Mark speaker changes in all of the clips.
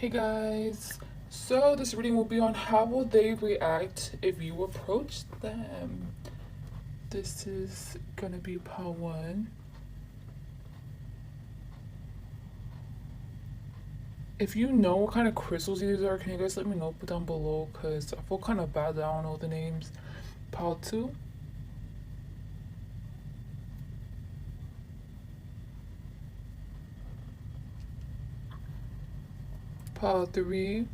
Speaker 1: Hey guys, so this reading will be on how will they react if you approach them. This is gonna be part one. If you know what kind of crystals these are, can you guys let me know down below? Because I feel kind of bad that I don't know the names. Part two. Part three.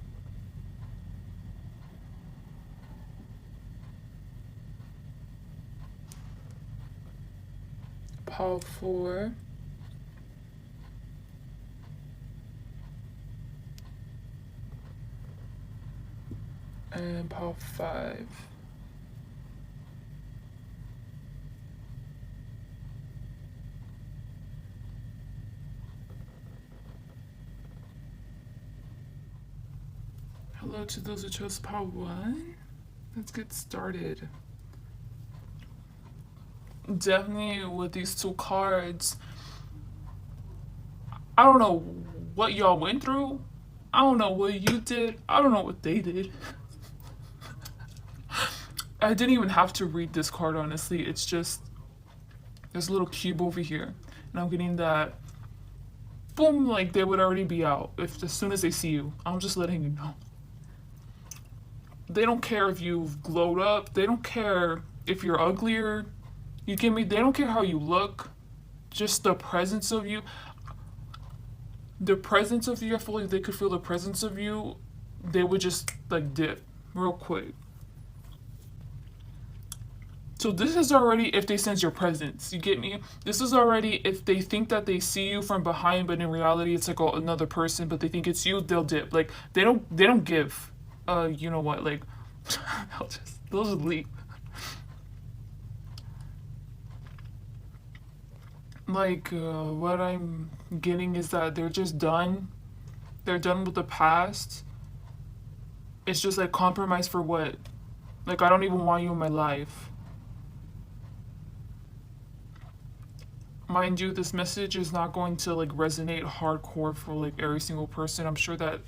Speaker 1: Part four. And part five. Hello to those who chose part one. Let's get started. Definitely with these two cards, I don't know what y'all went through. I don't know what you did. I don't know what they did. I didn't even have to read this card, honestly. It's just there's a little cube over here. And I'm getting that boom, like they would already be out if as soon as they see you. I'm just letting you know. They don't care if you've glowed up. They don't care if you're uglier. You get me? They don't care how you look. Just the presence of you. The presence of you, I feel like they could feel the presence of you. They would just like dip real quick. So this is already if they sense your presence. You get me? This is already if they think that they see you from behind, but in reality it's like another person, but they think it's you, they'll dip. Like they don't give. You know what? Like they'll just leave. Like what I'm getting is that they're just done. They're done with the past. It's just like compromise for what? Like I don't even want you in my life. Mind you, this message is not going to like resonate hardcore for like every single person. I'm sure that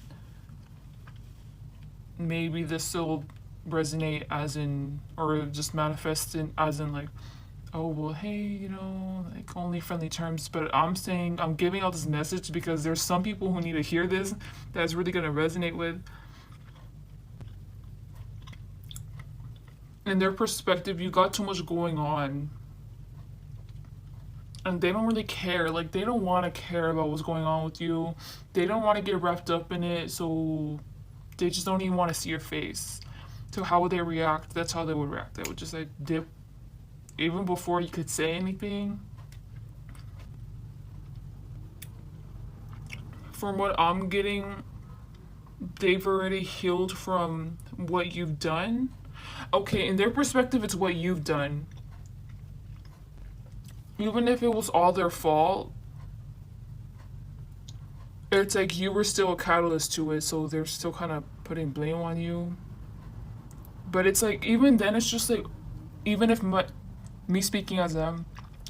Speaker 1: maybe this will resonate as in or just manifest in as in like, oh well, hey, you know, like only friendly terms. But I'm saying I'm giving out this message because there's some people who need to hear this that's really gonna resonate with. In their perspective, you got too much going on. And they don't really care. Like they don't want to care about what's going on with you. They don't want to get wrapped up in it, so they just don't even want to see your face. So how would they react? That's how they would react. They would just like dip even before you could say anything. From what I'm getting, they've already healed from what you've done. Okay, in their perspective, it's what you've done. Even if it was all their fault, it's like you were still a catalyst to it, so they're still kind of putting blame on you. But it's like, even then, it's just like, even if me speaking as them,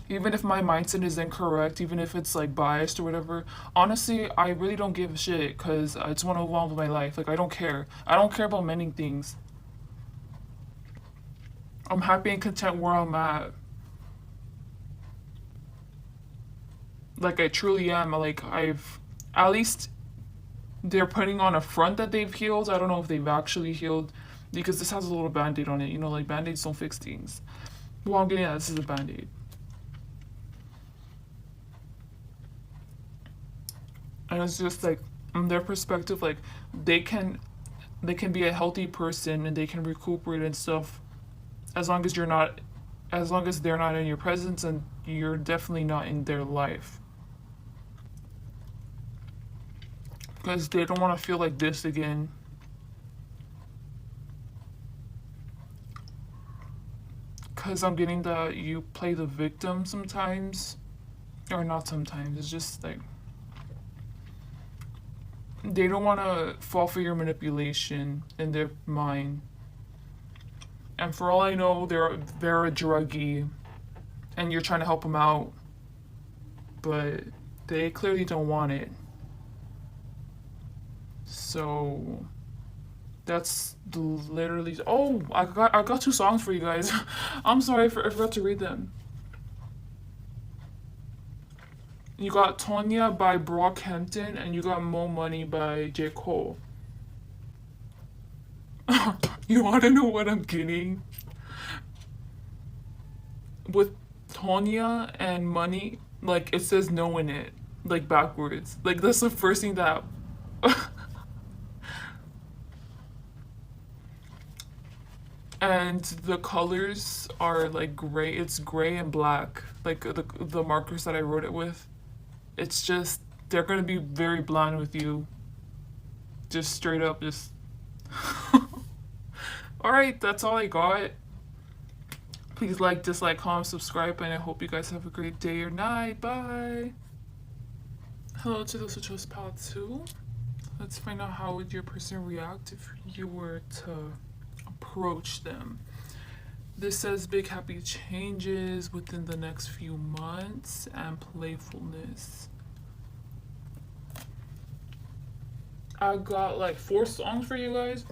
Speaker 1: even if my mindset is incorrect, even if it's like biased or whatever, honestly, I really don't give a shit because I just want to move on with my life. Like, I don't care. I don't care about many things. I'm happy and content where I'm at. Like, I truly am. Like, at least they're putting on a front that they've healed. I don't know if they've actually healed because this has a little band-aid on it. You know, like band-aids don't fix things. Well, I'm getting at this is a band-aid. And it's just like, from their perspective, like they can be a healthy person and they can recuperate and stuff as long as they're not in your presence and you're definitely not in their life. Because they don't want to feel like this again. Because I'm getting that you play the victim sometimes. Or not sometimes. It's just like they don't want to fall for your manipulation in their mind. And for all I know, they're a druggie, and you're trying to help them out, but they clearly don't want it. So that's literally. Oh, I got two songs for you guys. I'm sorry, I forgot to read them. You got Tonya by Brockhampton, and you got Mo Money by J. Cole. You want to know what I'm getting? With Tonya and Money, like it says no in it, like backwards. Like that's the first thing that. And the colors are like gray. It's gray and black. Like the markers that I wrote it with. It's just they're gonna be very blind with you. Just straight up, just. All right, that's all I got. Please like, dislike, comment, subscribe, and I hope you guys have a great day or night. Bye. Hello to those who chose part 2. Let's find out how would your person react if you were to approach them. This says big happy changes within the next few months and playfulness. I got like 4 songs for you guys.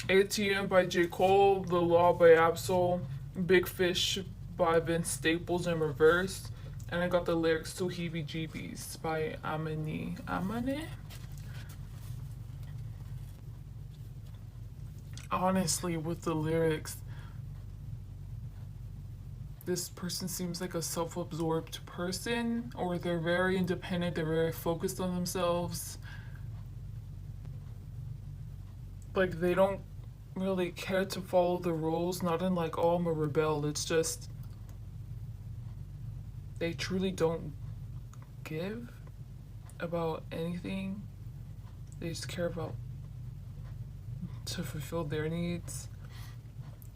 Speaker 1: ATM by J. Cole, The Law by Absol, Big Fish by Vince Staples in reverse, and I got the lyrics to Heebie Jeebies by Amani. Honestly, with the lyrics, this person seems like a self-absorbed person, or they're very independent, they're very focused on themselves. Like they don't really care to follow the rules, not in like, oh, I'm a rebel. It's just they truly don't give about anything. They just care about to fulfill their needs.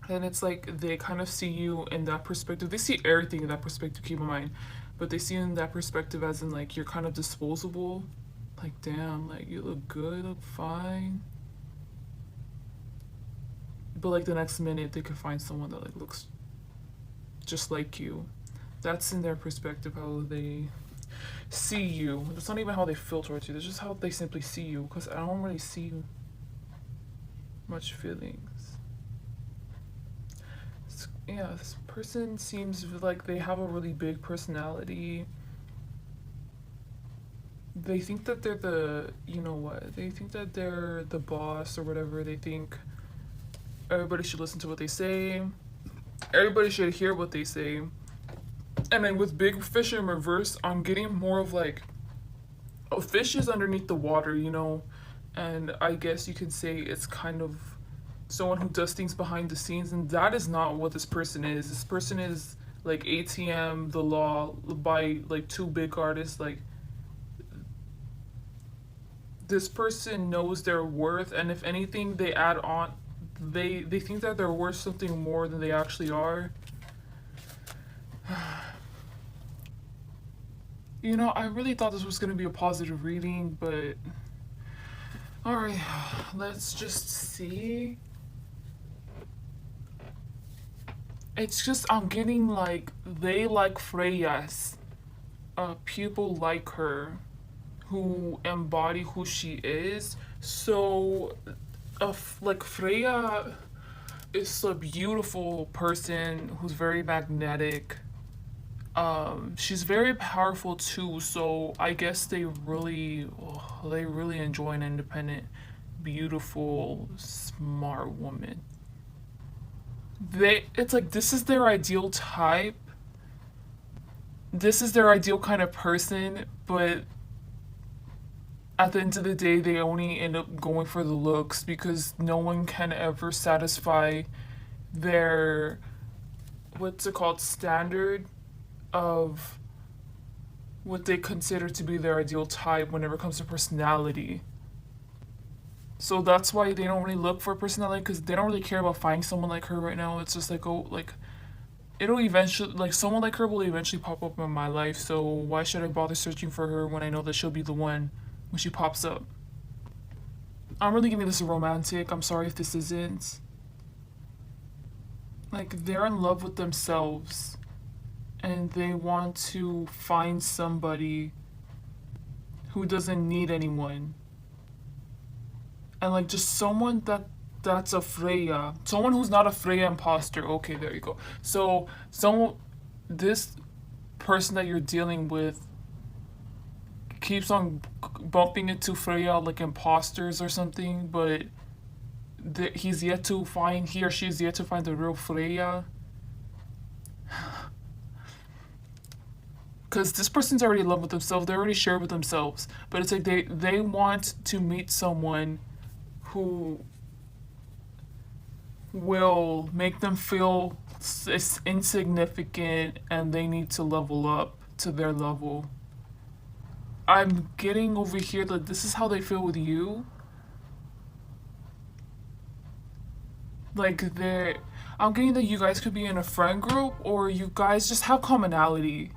Speaker 1: And it's like they kind of see you in that perspective. They see everything in that perspective, keep in mind. But they see you in that perspective as in like you're kind of disposable. Like, damn, like you look good, look fine. But like the next minute they could find someone that like looks just like you. That's in their perspective, how they see you. It's not even how they feel towards you. It's just how they simply see you. Because I don't really see much feelings. Yeah, this person seems like they have a really big personality. They think that they're the, you know what, they think that they're the boss or whatever. They think everybody should listen to what they say. Everybody should hear what they say. And then with Big Fish in reverse, I'm getting more of like, oh, fish is underneath the water, you know? And I guess you could say it's kind of someone who does things behind the scenes, and that is not what this person is. This person is like ATM, The Law by like 2 big artists. Like this person knows their worth, and if anything they add on, they think that they're worth something more than they actually are. You know, I really thought this was going to be a positive reading, but alright, let's just see. It's just, I'm getting like, they like Freya's. People like her who embody who she is. So, like Freya is a beautiful person who's very magnetic. She's very powerful too, so I guess they really enjoy an independent, beautiful, smart woman. It's like this is their ideal type. This is their ideal kind of person, but at the end of the day they only end up going for the looks because no one can ever satisfy their, what's it called, standard of what they consider to be their ideal type whenever it comes to personality. So that's why they don't really look for personality, because they don't really care about finding someone like her right now. It's just like, oh, like it'll eventually, like someone like her will eventually pop up in my life, so why should I bother searching for her when I know that she'll be the one when she pops up? I'm really giving this a romantic. I'm sorry if this isn't. Like they're in love with themselves and they want to find somebody who doesn't need anyone. And like just someone that's a Freya. Someone who's not a Freya imposter. Okay, there you go. So this person that you're dealing with keeps on bumping into Freya like imposters or something, but he or she is yet to find the real Freya. Because this person's already in love with themselves, they're already shared with themselves, but it's like they want to meet someone who will make them feel insignificant and they need to level up to their level. I'm getting over here that this is how they feel with you. Like I'm getting that you guys could be in a friend group or you guys just have commonality.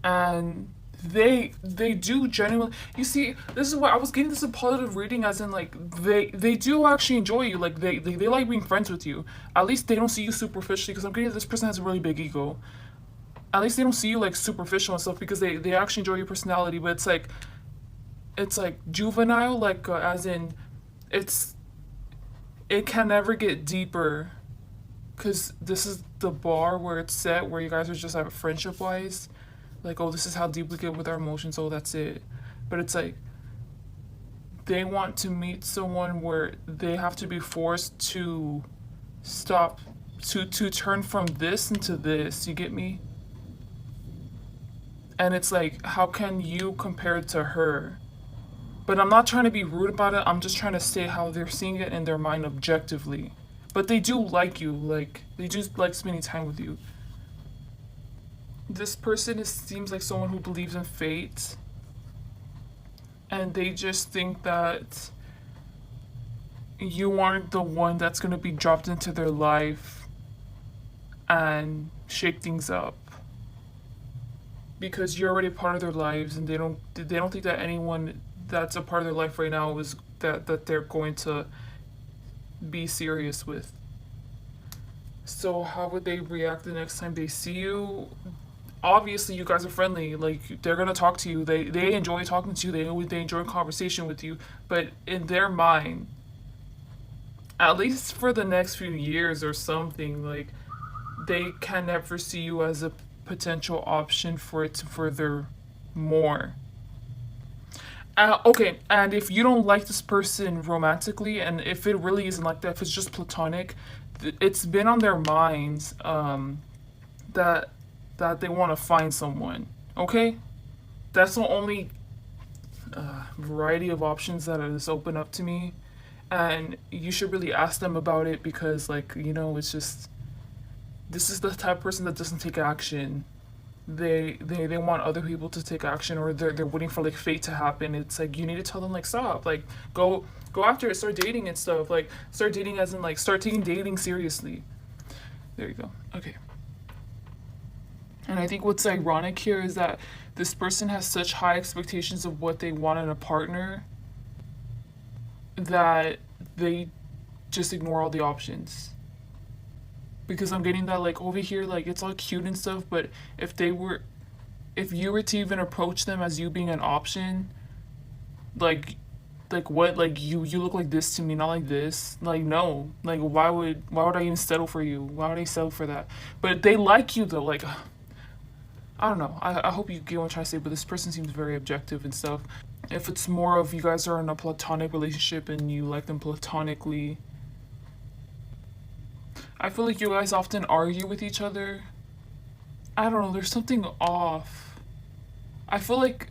Speaker 1: And they do genuinely, you see, this is why I was getting this a positive reading, as in like they do actually enjoy you, like they like being friends with you. At least they don't see you superficially, because I'm getting that this person has a really big ego. At least they don't see you like superficial and stuff, because they actually enjoy your personality. But it's like juvenile, like as in it can never get deeper, because this is the bar where it's set, where you guys are just at friendship wise, like, oh, this is how deep we get with our emotions, oh, that's it. But it's like they want to meet someone where they have to be forced to stop, to turn from this into this, you get me? And it's like, how can you compare it to her? But I'm not trying to be rude about it, I'm just trying to say how they're seeing it in their mind objectively. But they do like you, like they just like spending time with you. This person seems like someone who believes in fate, and they just think that you aren't the one that's going to be dropped into their life and shake things up, because you're already part of their lives, and they don't think that anyone that's a part of their life right now is that they're going to be serious with. So how would they react the next time they see you? Obviously you guys are friendly, like they're gonna talk to you, they enjoy talking to you, they enjoy conversation with you, but in their mind, at least for the next few years or something, like they can never see you as a potential option for it to further more. Okay, and if you don't like this person romantically, and if it really isn't like that, if it's just platonic, it's been on their minds that they want to find someone. Okay, that's the only variety of options that is open up to me, and you should really ask them about it, because like, you know, it's just, this is the type of person that doesn't take action. They want other people to take action, or they're waiting for like fate to happen. It's like, you need to tell them like, stop, like go after it, start dating and stuff, like start dating as in like start taking dating seriously. There you go. Okay. And I think what's ironic here is that this person has such high expectations of what they want in a partner that they just ignore all the options. Because I'm getting that like over here, like it's all cute and stuff, but if you were to even approach them as you being an option, like what, like you look like this to me, not like this, like no, like why would I even settle for you? Why would I settle for that? But they like you though, like I don't know. I hope you get what I'm trying to say, but this person seems very objective and stuff. If it's more of you guys are in a platonic relationship and you like them platonically, I feel like you guys often argue with each other. I don't know, there's something off. I feel like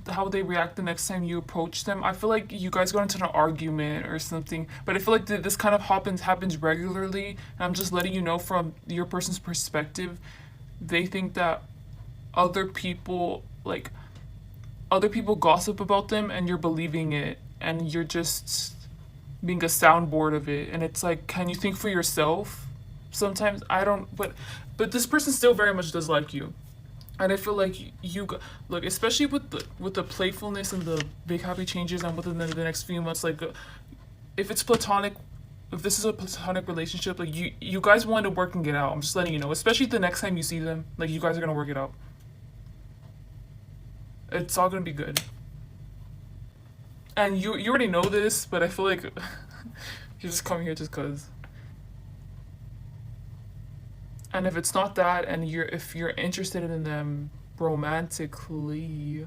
Speaker 1: how they react the next time you approach them, I feel like you guys got into an argument or something, but I feel like this kind of happens regularly, and I'm just letting you know from your person's perspective. They think that other people gossip about them and you're believing it, and you're just being a soundboard of it. And it's like, can you think for yourself? Sometimes I don't, but this person still very much does like you. And I feel like you look, especially with the playfulness and the big happy changes, and within the next few months, like if it's platonic, if this is a platonic relationship, like you guys want to work and get out. I'm just letting you know, especially the next time you see them, like you guys are gonna work it out. It's all gonna be good. And you already know this, but I feel like you're just coming here just cause. And if it's not that, and if you're interested in them romantically,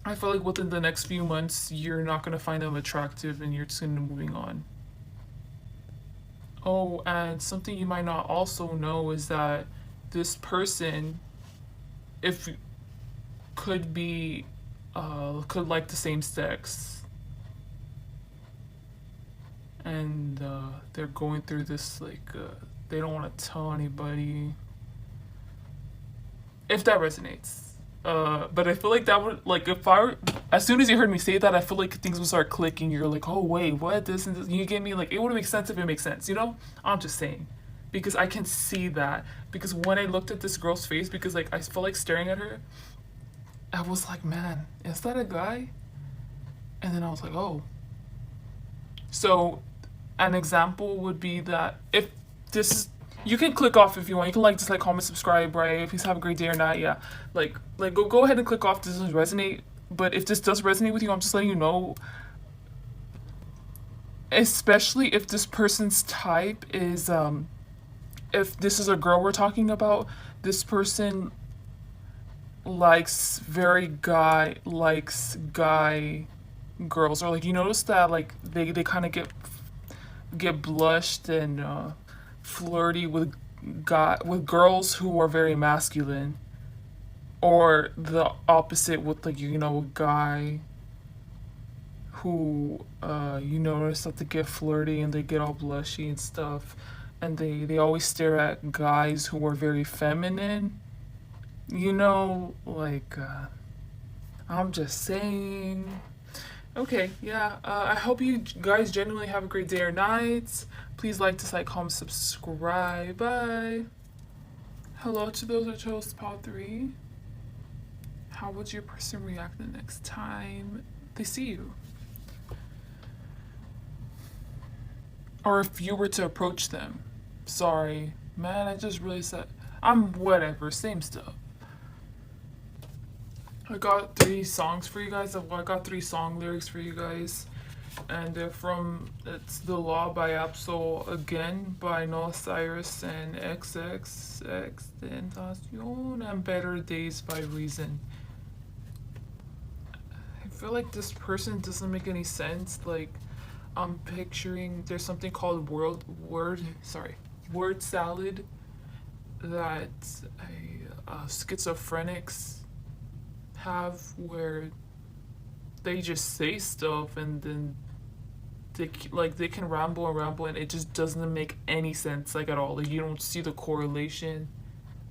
Speaker 1: I feel like within the next few months you're not gonna find them attractive, and you're just gonna be moving on. Oh, and something you might not also know is that this person, if could be, could like the same sex, and they're going through this like they don't want to tell anybody. If that resonates. But I feel like that would, like, if I were, as soon as you heard me say that, I feel like things would start clicking. You're like, oh wait, what, this and this. You get me? Like, it would make sense if it makes sense, you know? I'm just saying, because I can see that. Because when I looked at this girl's face, because like I felt like staring at her, I was like, man, is that a guy? And then I was like, oh. So, an example would be that if this is, you can click off if you want. You can like just like comment, subscribe, right? If you have a great day or not, yeah. Like go ahead and click off. This doesn't resonate. But if this does resonate with you, I'm just letting you know. Especially if this person's type is if this is a girl we're talking about, this person likes guy girls, or like you notice that like they kind of get blushed and flirty with girls who are very masculine, or the opposite with like a guy who you notice that they get flirty and they get all blushy and stuff, and they always stare at guys who are very feminine, like I'm just saying. Okay, yeah. I hope you guys genuinely have a great day or night. Please like, dislike, comment, subscribe. Bye. Hello to those who chose part 3. How would your person react the next time they see you? Or if you were to approach them. Sorry, man, I just really said, I'm whatever, same stuff. I got 3 songs for you guys. I got 3 song lyrics for you guys. And they're it's The Law by Absol, Again by Noah Cyrus and XXX Tentacion, and Better Days by Reason. I feel like this person doesn't make any sense. Like, I'm picturing there's something called word salad that schizophrenics have, where they just say stuff and then they can ramble and it just doesn't make any sense, like, at all. Like, you don't see the correlation,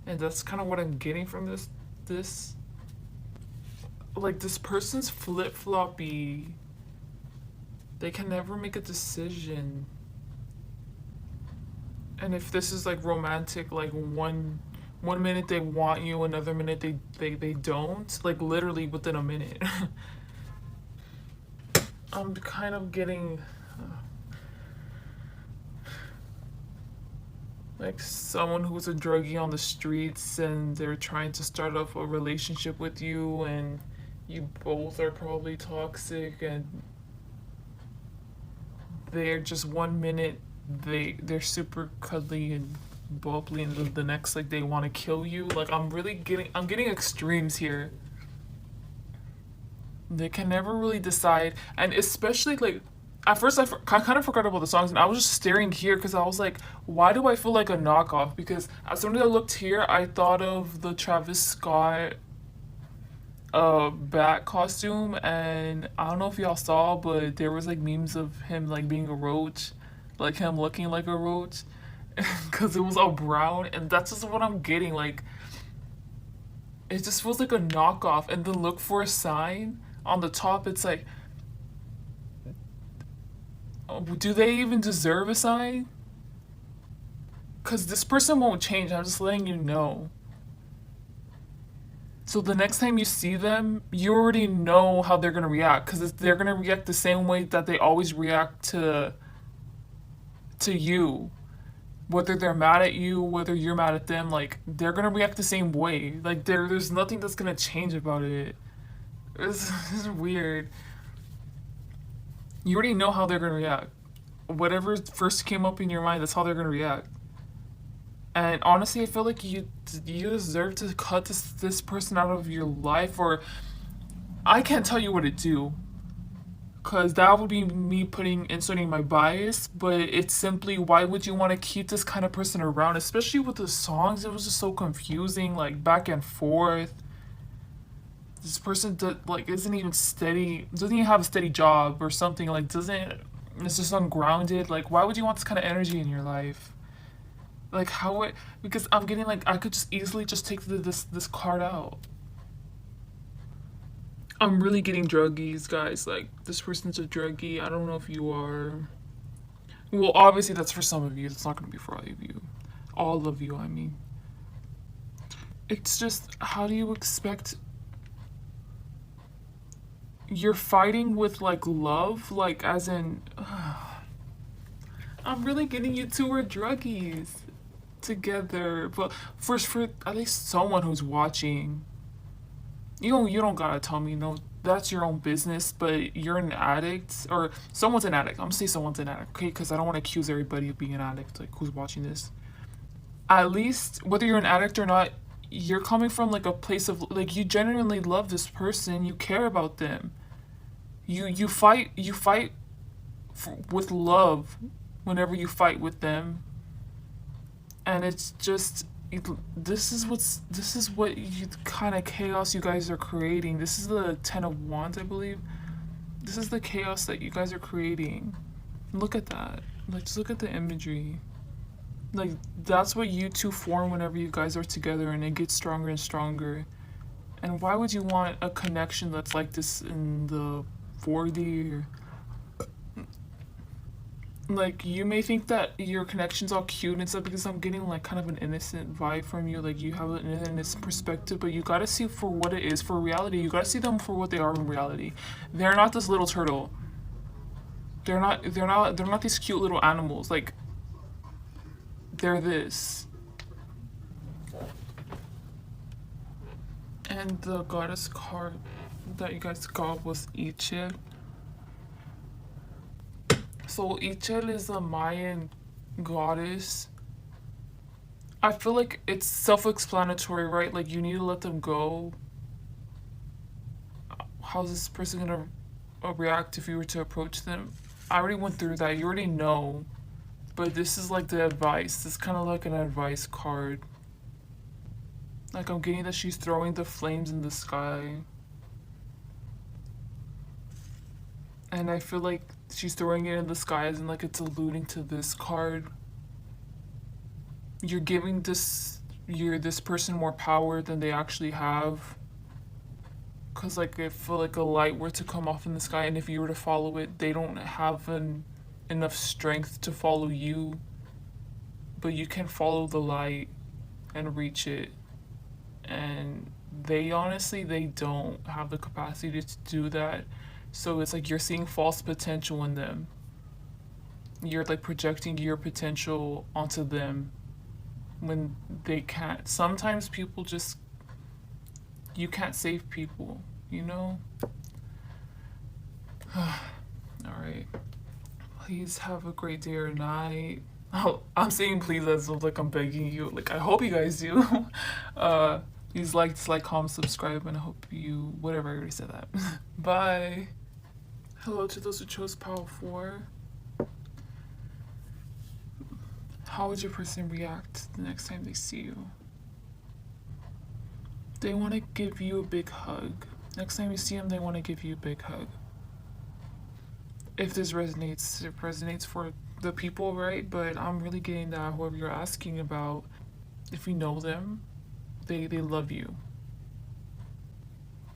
Speaker 1: and that's kind of what I'm getting from this like, this person's flip-floppy. They can never make a decision. And if this is like romantic, like one minute they want you, another minute they don't, like literally within a minute. I'm kind of getting like someone who's a druggie on the streets, and they're trying to start up a relationship with you, and you both are probably toxic, and they're just 1 minute they're super cuddly and bubbly, and the next, like, they want to kill you. Like, I'm getting extremes here. They can never really decide, and especially like at first I kind of forgot about the songs, and I was just staring here because I was like, why do I feel like a knockoff? Because as soon as I looked here, I thought of the Travis Scott bat costume, and I don't know if y'all saw, but there was like memes of him like being a roach, like him looking like a roach, because it was all brown, and that's just what I'm getting. Like, it just feels like a knockoff. And then look for a sign on the top. It's like, do they even deserve a sign? Because this person won't change. I'm just letting you know. So the next time you see them, you already know how they're going to react, because they're going to react the same way that they always react to you. Whether they're mad at you, whether you're mad at them, like they're gonna react the same way. Like there's nothing that's gonna change about it. It's weird. You already know how they're gonna react. Whatever first came up in your mind, that's how they're gonna react. And honestly, I feel like you deserve to cut this person out of your life, or I can't tell you what to do, cause that would be me inserting my bias. But it's simply, why would you want to keep this kind of person around, especially with the songs? It was just so confusing, like back and forth. This person like isn't even steady, doesn't even have a steady job or something. Like doesn't, it's just ungrounded. Like why would you want this kind of energy in your life? Like how it, because I'm getting like, I could just easily just take this card out. I'm really getting druggies, guys. Like this person's a druggie. I don't know if you are. Well, obviously that's for some of you. It's not gonna be for all of you. All of you, I mean. It's just, how do you expect, you're fighting with like love, like as in I'm really getting you two are druggies together. But first, for at least someone who's watching, you don't gotta tell me no, that's your own business. But you're an addict, or someone's an addict. I'm gonna say someone's an addict, okay? Because I don't want to accuse everybody of being an addict, like who's watching this. At least whether you're an addict or not, you're coming from like a place of like, you genuinely love this person, you care about them. You fight with love whenever you fight with them. And it's just, this is what you kind of chaos you guys are creating. This is the 10 of Wands, I believe. This is the chaos that you guys are creating. Look at that. Like just look at the imagery. Like that's what you two form whenever you guys are together, and it gets stronger and stronger. And why would you want a connection that's like this in the 4D? Or like you may think that your connection's all cute and stuff, because I'm getting like kind of an innocent vibe from you. Like you have an innocent perspective, but you gotta see for what it is, for reality. You gotta see them for what they are in reality. They're not this little turtle. They're not these cute little animals. Like they're this. And the goddess card that you guys got was Ichel. So Ichel is a Mayan goddess. I feel like it's self-explanatory, right? Like you need to let them go. How's this person gonna react if you were to approach them? I already went through that. You already know. But this is like the advice. This is kind of like an advice card. Like I'm getting that she's throwing the flames in the sky. And I feel like she's throwing it in the sky as in like it's alluding to this card. You're giving this person more power than they actually have. Cause like if like a light were to come off in the sky, and if you were to follow it, they don't have enough strength to follow you. But you can follow the light and reach it. And they honestly, they don't have the capacity to do that. So it's like you're seeing false potential in them. You're like projecting your potential onto them when they can't. Sometimes people just, you can't save people, you know? Alright. Please have a great day or night. Oh, I'm saying please as if like I'm begging you. Like I hope you guys do. Please like, dislike, comment, subscribe, and I hope you, whatever, I already said that. Bye. Hello to those who chose Power 4. How would your person react the next time they see you? They want to give you a big hug. Next time you see them, they want to give you a big hug. If this resonates, it resonates for the people, right? But I'm really getting that whoever you're asking about, if you know them, they love you.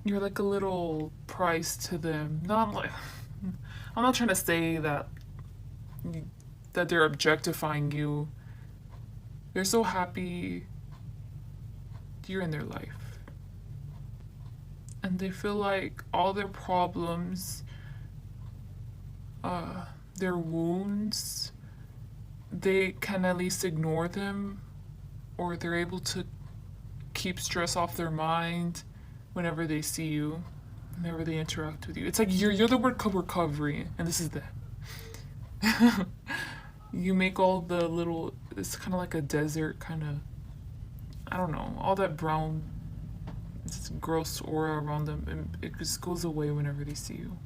Speaker 1: You're like a little prize to them. Not like, I'm not trying to say that they're objectifying you. They're so happy you're in their life. And they feel like all their problems, their wounds, they can at least ignore them, or they're able to keep stress off their mind whenever they see you, whenever they interact with you. It's like you're the word recovery, and this is that. You make all the little. It's kind of like a desert kind of. I don't know, all that brown, it's gross aura around them, and it just goes away whenever they see you.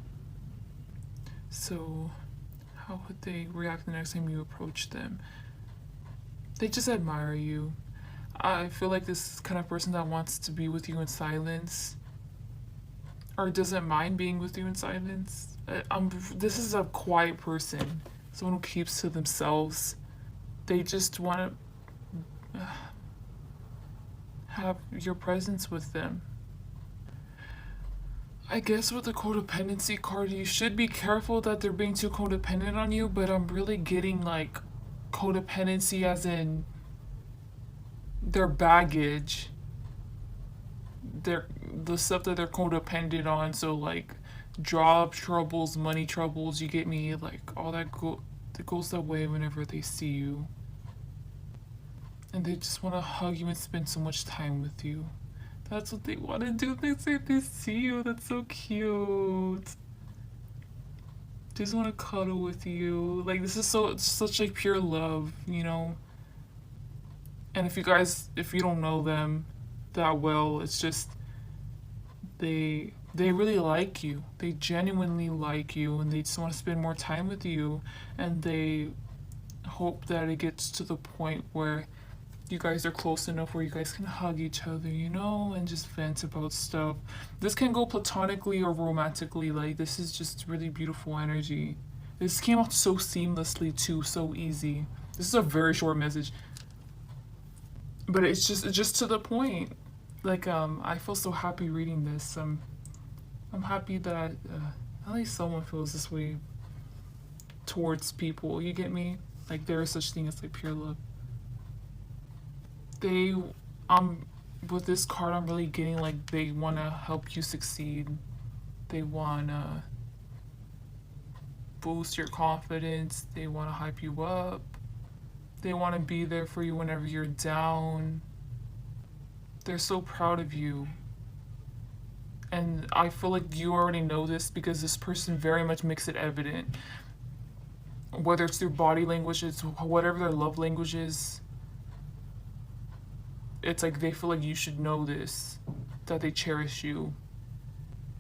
Speaker 1: So, how would they react the next time you approach them? They just admire you. I feel like this kind of person that wants to be with you in silence, or doesn't mind being with you in silence. This is a quiet person, someone who keeps to themselves. They just want to have your presence with them. I guess with the codependency card, you should be careful that they're being too codependent on you, but I'm really getting like codependency as in their baggage, the stuff that they're codependent on. So like job troubles, money troubles, you get me, like all that that goes away whenever they see you. And they just want to hug you and spend so much time with you. That's what they want to do. They say they see you. That's so cute. They just want to cuddle with you. Like this is such like pure love, you know. And if you don't know them that well, it's just they really like you. They genuinely like you, and they just want to spend more time with you. And they hope that it gets to the point where you guys are close enough where you guys can hug each other, you know, and just vent about stuff. This can go platonically or romantically. Like this is just really beautiful energy. This came out so seamlessly too, so easy. This is a very short message, but it's just to the point. Like I feel so happy reading this. I'm happy that at least someone feels this way towards people. You get me? Like there is such thing as like pure love. They with this card, I'm really getting like they want to help you succeed. They want to boost your confidence. They want to hype you up. They want to be there for you whenever you're down. They're so proud of you. And I feel like you already know this because this person very much makes it evident. Whether it's their body language, it's whatever their love language is. It's like they feel like you should know this, that they cherish you.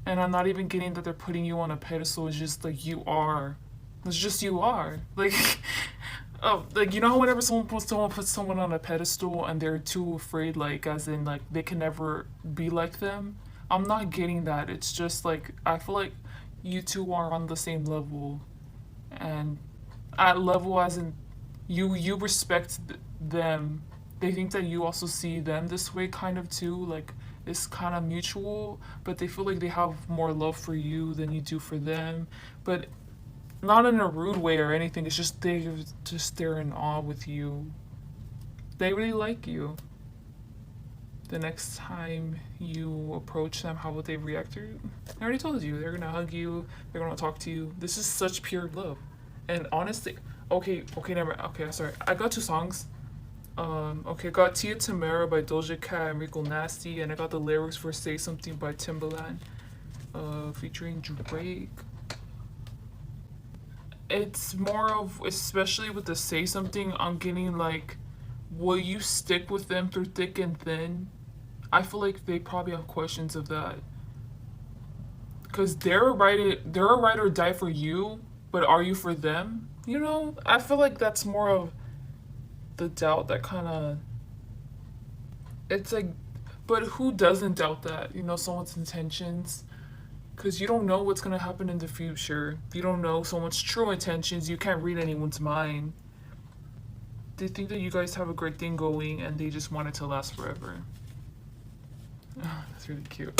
Speaker 1: And I'm not even getting that they're putting you on a pedestal. It's just like you are. It's just you are. Like, oh, like you know how whenever someone puts someone on a pedestal and they're too afraid, like as in like they can never be like them. I'm not getting that. It's just like I feel like you two are on the same level, and at level as in you respect them. They think that you also see them this way kind of too, like it's kind of mutual, but they feel like they have more love for you than you do for them, but not in a rude way or anything. It's just they're in awe with you. They really like you. The next time you approach them, how would they react to you? I already told you, they're gonna hug you, they're gonna talk to you. This is such pure love. And honestly, okay, never mind. Okay, sorry. I got two songs. Okay, I got Tia Tamara by Doja Cat and Rico Nasty, and I got the lyrics for Say Something by Timbaland, featuring Drake. It's more of, especially with the Say Something, I'm getting like, will you stick with them through thick and thin? I feel like they probably have questions of that. Cause they're a ride or die for you, but are you for them? You know, I feel like that's more of the doubt that kind of, it's like, but who doesn't doubt that, you know, someone's intentions? Because you don't know what's going to happen in the future. You don't know someone's true intentions. You can't read anyone's mind. They think that you guys have a great thing going and they just want it to last forever. Oh, that's really cute.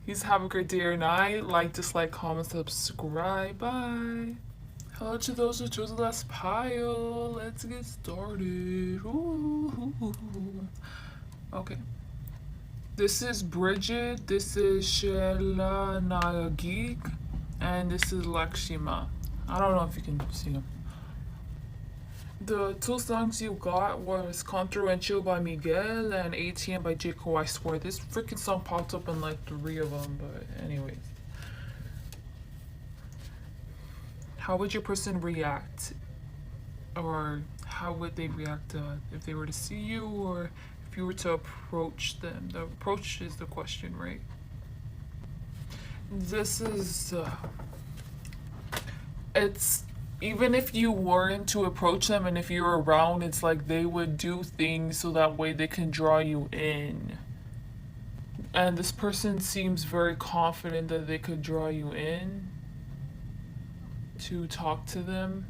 Speaker 1: Please have a great day or night. Like, dislike, comment, subscribe. Bye. Hello to those who chose the last pile. Let's get started. Ooh. Okay. This is Bridget. This is Shela Nagik. And this is Lakshima. I don't know if you can see them. The two songs you got was Confidential by Miguel and ATM by J. Cole. I swear, this freaking song popped up in like three of them, but anyways. How would your person react? Or how would they react if they were to see you or if you were to approach them? The approach is the question, right? This is it's even if you weren't to approach them and if you're around, it's like they would do things so that way they can draw you in. And this person seems very confident that they could draw you in to talk to them.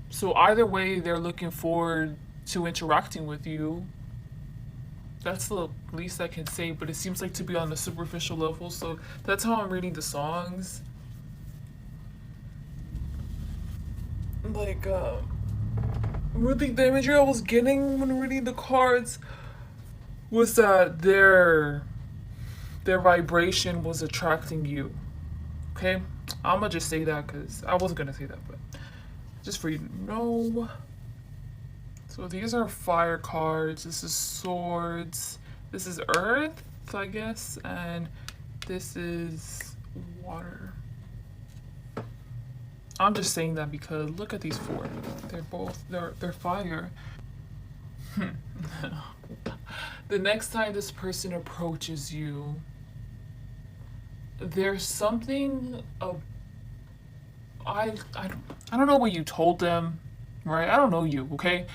Speaker 1: So either way, they're looking forward to interacting with you. That's the least I can say, but it seems like to be on a superficial level. So that's how I'm reading the songs. Like, really, the imagery I was getting when reading the cards was that their vibration was attracting you. Okay, I'm gonna just say that because I wasn't gonna say that, but just for you to know. So these are fire cards. This is swords. This is earth, I guess, and this is water. I'm just saying that because look at these four. They're fire. The next time this person approaches you, there's something I don't know what you told them, right? I don't know you, okay?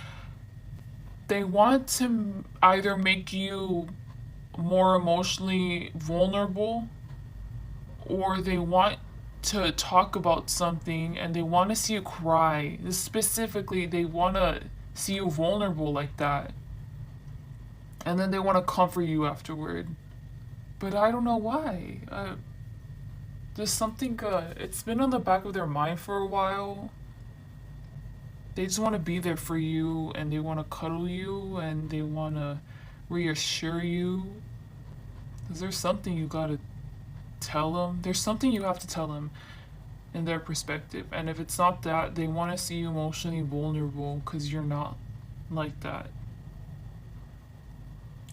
Speaker 1: They want to either make you more emotionally vulnerable or they want to talk about something and they want to see you cry. Specifically, they want to see you vulnerable like that. And then they want to comfort you afterward. But I don't know why. There's something, it's been on the back of their mind for a while. They just want to be there for you and they want to cuddle you and they want to reassure you. Is there something you gotta tell them? There's something you have to tell them in their perspective. And if it's not that, they want to see you emotionally vulnerable because you're not like that.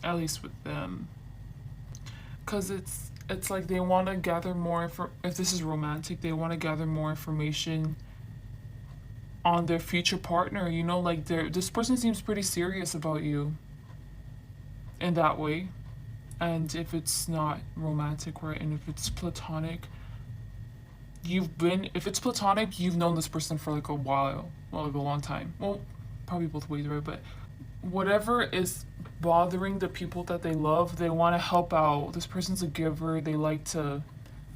Speaker 1: At least with them. Because it's like they want to gather more, if this is romantic, they want to gather more information on their future partner, you know, like this person seems pretty serious about you in that way. And if it's not romantic, right, and if it's platonic, if it's platonic, you've known this person for like a while, well, like a long time. Well, probably both ways, right? But whatever is bothering the people that they love, they want to help out. This person's a giver. They like to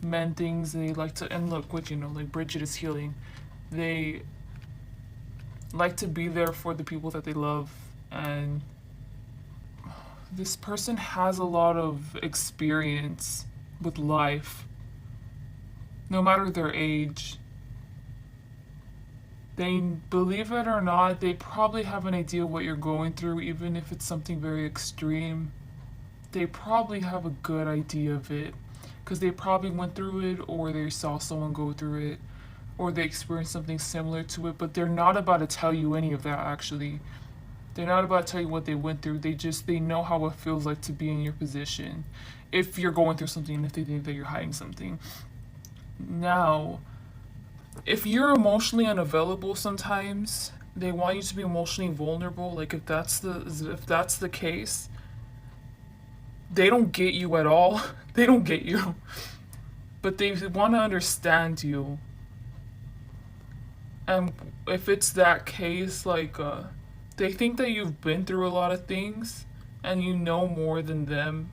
Speaker 1: mend things. They like to, and look, what you know, like Bridget is healing. They like to be there for the people that they love, and this person has a lot of experience with life, no matter their age. They, believe it or not, they probably have an idea what you're going through, even if it's something very extreme. They probably have a good idea of it, because they probably went through it, or they saw someone go through it, or they experienced something similar to it, but they're not about to tell you any of that, actually. They're not about to tell you what they went through. They know how it feels like to be in your position. If you're going through something, if they think that you're hiding something. Now, if you're emotionally unavailable sometimes, they want you to be emotionally vulnerable. Like if that's the case, they don't get you at all. They don't get you. But they want to understand you. And if it's that case, like they think that you've been through a lot of things and you know more than them.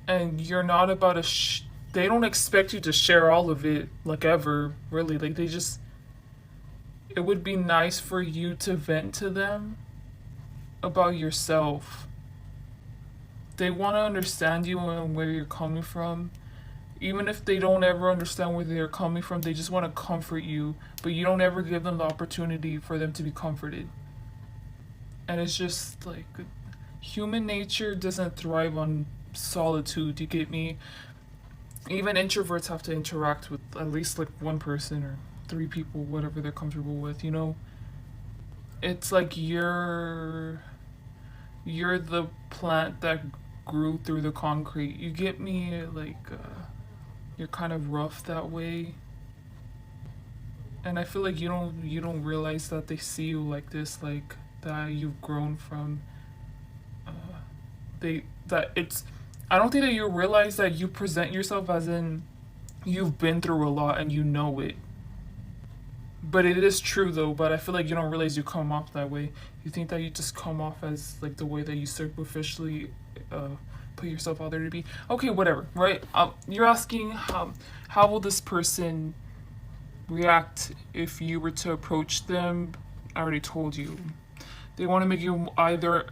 Speaker 1: And you're not about to they don't expect you to share all of it, like ever, really. Like they just, it would be nice for you to vent to them about yourself. They want to understand you and where you're coming from. Even if they don't ever understand where they're coming from, they just want to comfort you, but you don't ever give them the opportunity for them to be comforted. And it's just like, human nature doesn't thrive on solitude, you get me? Even introverts have to interact with at least like one person or three people, whatever they're comfortable with, you know? It's like you're the plant that grew through the concrete. You get me? Like you're kind of rough that way. And I feel like you don't realize that they see you like this, like that you've grown from uh, they that it's I don't think that you realize that you present yourself as in you've been through a lot and you know it. But it is true though, but I feel like you don't realize you come off that way. You think that you just come off as like the way that you superficially uh, put yourself out there to be. Okay, whatever, right? You're asking how will this person react if you were to approach them? I already told you. They want to make you either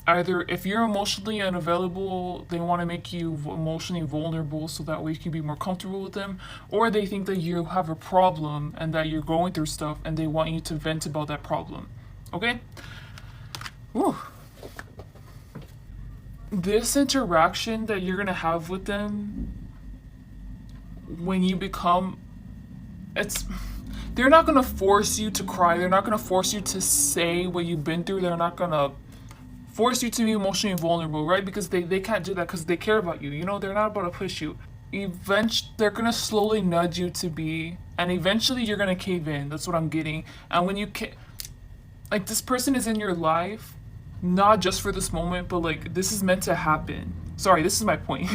Speaker 1: if you're emotionally unavailable, they want to make you emotionally vulnerable so that way you can be more comfortable with them, or they think that you have a problem and that you're going through stuff and they want you to vent about that problem. Okay? Whew. This interaction that you're going to have with them when you become it's they're not going to force you to cry. They're not going to force you to say what you've been through. They're not going to force you to be emotionally vulnerable, right? Because they can't do that because they care about you. You know, they're not about to push you. Eventually, they're gonna slowly nudge you to be, and eventually you're gonna cave in. That's what I'm getting. And when like this person is in your life, not just for this moment, but like this is meant to happen. Sorry, this is my point.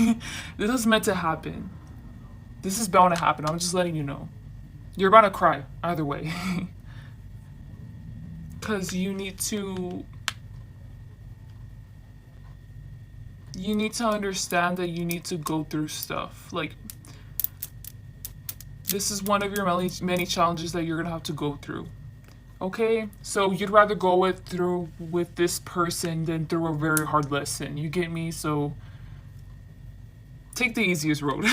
Speaker 1: This is meant to happen. This is bound to happen. I'm just letting you know. You're about to cry either way. Because you need to understand that you need to go through stuff. Like, this is one of your many challenges that you're gonna have to go through. Okay? So you'd rather go through with this person than through a very hard lesson. You get me? So take the easiest road.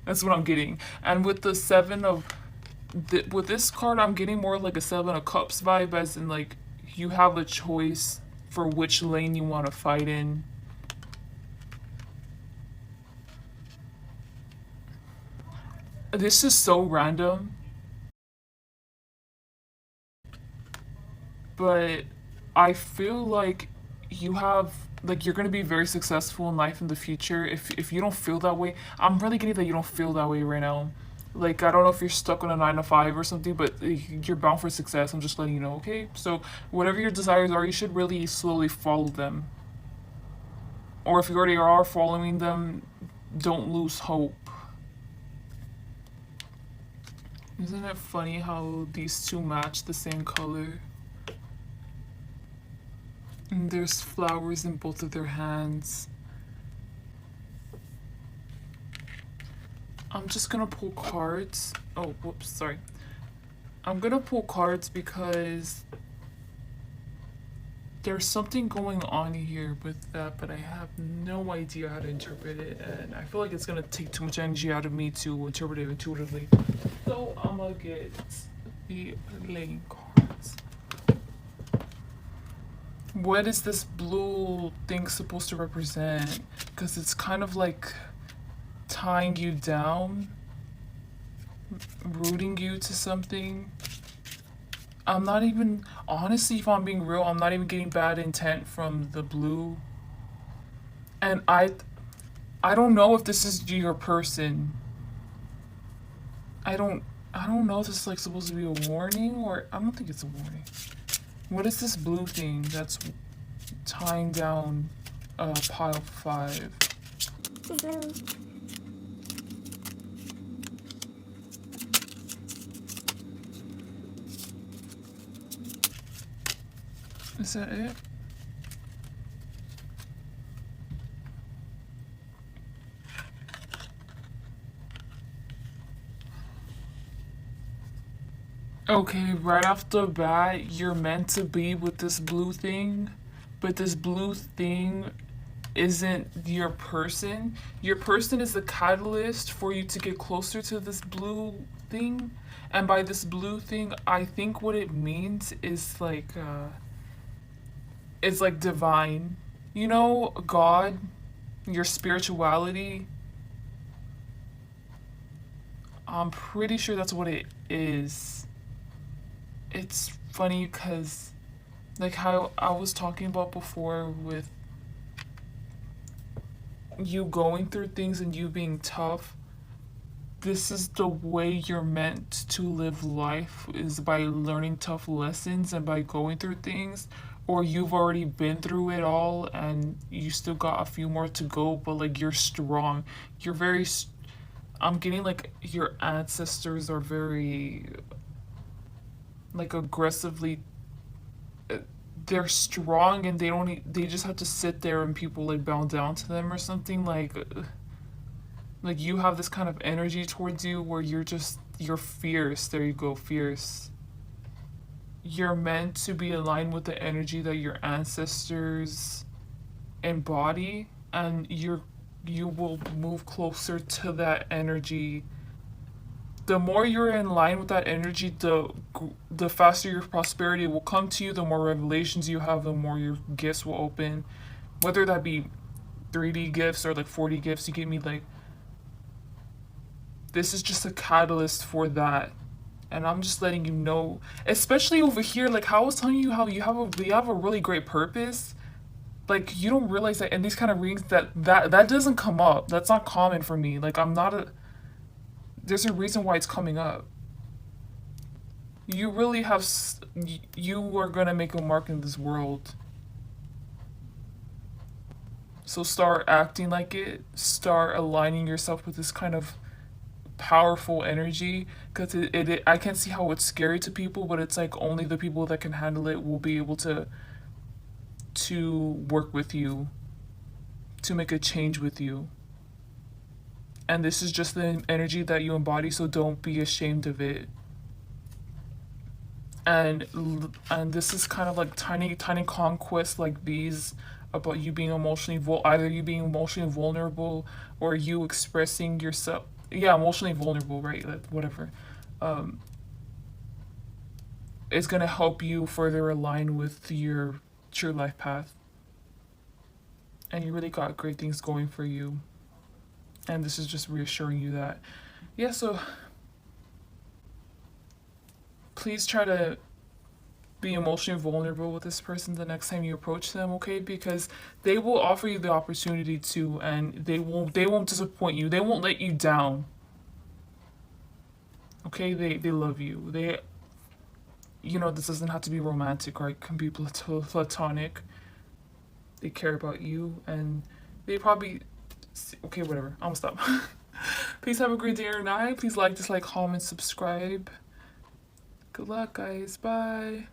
Speaker 1: That's what I'm getting. And with the with this card, I'm getting more like a Seven of Cups vibe, as in like you have a choice for which lane you want to fight in. This is so random, but I feel like you're going to be very successful in life in the future. If you don't feel that way, I'm really getting that you don't feel that way right now. Like, I don't know if you're stuck on a 9 to 5 or something, but you're bound for success. I'm just letting you know, okay? So whatever your desires are, you should really slowly follow them. Or if you already are following them, don't lose hope. Isn't it funny how these two match the same color? And there's flowers in both of their hands. I'm just gonna pull cards. Oh, whoops, sorry. I'm gonna pull cards because there's something going on here with that, but I have no idea how to interpret it, and I feel like it's gonna take too much energy out of me to interpret it intuitively. So I'm gonna get the laying cards. What is this blue thing supposed to represent? Because it's kind of like tying you down, rooting you to something. I'm not even, honestly, if I'm being real, I'm not even getting bad intent from the blue. And I don't know if this is your person. I don't know if this is like supposed to be a warning, or I don't think it's a warning. What is this blue thing that's tying down pile 5? Is that it? Okay, right off the bat, you're meant to be with this blue thing, but this blue thing isn't your person. Your person is the catalyst for you to get closer to this blue thing. And by this blue thing, I think what it means is like it's like divine. You know, God, your spirituality. I'm pretty sure that's what it is. It's funny because, like how I was talking about before with you going through things and you being tough, this is the way you're meant to live life, is by learning tough lessons and by going through things. Or you've already been through it all and you still got a few more to go, but like you're strong. You're very I'm getting like your ancestors are very like aggressively they're strong and they don't they just have to sit there and people like bow down to them or something like you have this kind of energy towards you where you're fierce. There you go, fierce. You're meant to be aligned with the energy that your ancestors embody, and you will move closer to that energy. The more you're in line with that energy, the faster your prosperity will come to you. The more revelations you have, the more your gifts will open, whether that be 3D gifts or like 4D gifts. You get me? Like, this is just a catalyst for that. And I'm just letting you know, especially over here, like how I was telling you how you have a really great purpose. Like you don't realize that in these kind of readings that doesn't come up. That's not common for me. Like I'm not a there's a reason why it's coming up. You really have you are going to make a mark in this world. So start acting like it. Start aligning yourself with this kind of powerful energy, because I can't see how it's scary to people, but it's like only the people that can handle it will be able to work with you, to make a change with you. And this is just the energy that you embody, so don't be ashamed of it. And this is kind of like tiny conquests like these, about you being either you being emotionally vulnerable or you expressing yourself. Yeah, emotionally vulnerable, right? Like, whatever. Um, it's gonna help you further align with your true life path, and you really got great things going for you. And this is just reassuring you that, yeah. So please try to be emotionally vulnerable with this person the next time you approach them, okay? Because they will offer you the opportunity to, and they won't disappoint you. They won't let you down. Okay? They love you. This doesn't have to be romantic, or it can be platonic. They care about you, and they probably okay, whatever. I'm gonna stop. Please have a great day or night. Please like, dislike, comment, subscribe. Good luck, guys. Bye.